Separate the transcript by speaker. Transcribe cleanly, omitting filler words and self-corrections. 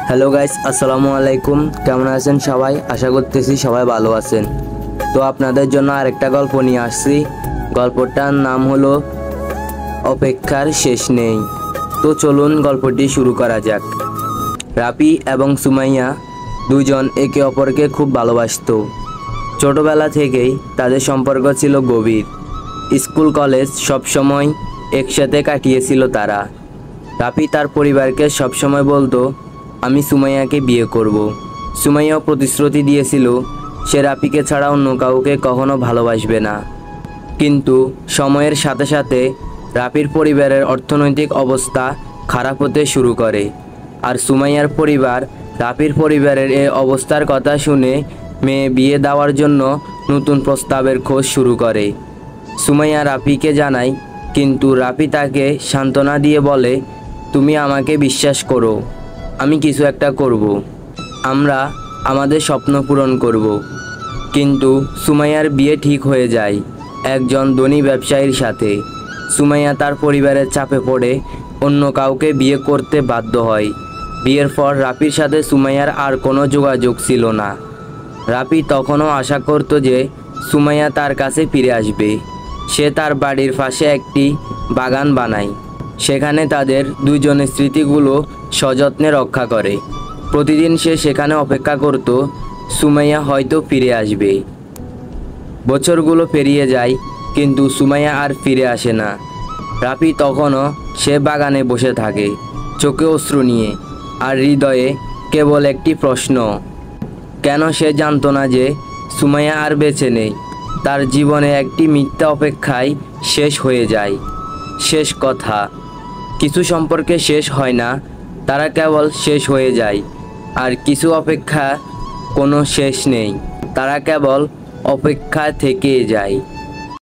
Speaker 1: Hello guys, আসসালামু আলাইকুম। কেমন আছেন সবাই? আশা করতেছি সবাই ভালো আছেন। তো আপনাদের জন্য আরেকটা গল্প নিয়ে আসছি। গল্পটার নাম হলো অপেক্ষার শেষ নেই। তো চলুন গল্পটি শুরু করা যাক। রাফি এবং সুমাইয়া দুজন একে অপরকে খুব ভালোবাসতো। ছোটবেলা থেকেই তাদের সম্পর্ক ছিল গভীর। স্কুল কলেজ সবসময় একসাথে কাটিয়েছিল তারা। রাফি তার পরিবারকে সবসময় বলতো, আমি সুমাইয়াকে বিয়ে করব। সুমাইয়াও প্রতিশ্রুতি দিয়েছিল সে রাফিকে ছাড়া অন্য কাউকে কখনো ভালোবাসবে না। কিন্তু সময়ের সাথে সাথে রাফির পরিবারের অর্থনৈতিক অবস্থা খারাপ হতে শুরু করে। আর সুমাইয়ার পরিবার রাফির পরিবারের এই অবস্থার কথা শুনে মেয়ে বিয়ে দেওয়ার জন্য নতুন প্রস্তাবের খোঁজ শুরু করে। সুমাইয়া রাফিকে জানায়, কিন্তু রাফি তাকে সান্ত্বনা দিয়ে বলে, তুমি আমাকে বিশ্বাস করো, আমি কিছু একটা করব। আমরা আমাদের স্বপ্ন পূরণ করব। কিন্তু সুমাইয়ার বিয়ে ঠিক হয়ে যায় একজন ধনী ব্যবসায়ীর সাথে। সুমাইয়া তার পরিবারের চাপে পড়ে অন্য কাউকে বিয়ে করতে বাধ্য হয়। বিয়ের পর রাফির সাথে সুমাইয়ার আর কোনো যোগাযোগ ছিল না। রাফি তখনও আশা করত যে সুমাইয়া তার কাছে ফিরে আসবে। সে তার বাড়ির পাশে একটি বাগান বানায়। সেখানে তাদের দুজনের স্মৃতিগুলো সযত্নে রক্ষা করে। প্রতিদিন সে সেখানে অপেক্ষা করত সুমাইয়া হয়তো ফিরে আসবে। বছরগুলো পেরিয়ে যায়, কিন্তু সুমাইয়া আর ফিরে আসে না। রাফি তখনও সে বাগানে বসে থাকে, চোখে অশ্রু নিয়ে, আর হৃদয়ে কেবল একটি প্রশ্ন, কেন? সে জানতো না যে সুমাইয়া আর বেঁচে নেই। তার জীবনে একটি মিথ্যা অপেক্ষায় শেষ হয়ে যায়। শেষ কথা, কিছু সম্পর্কে শেষ হয় না, তারা কেবল শেষ হয়ে যায়। আর কিছু অপেক্ষা কোনো শেষ নেই, তারা কেবল অপেক্ষা থেকে যায়।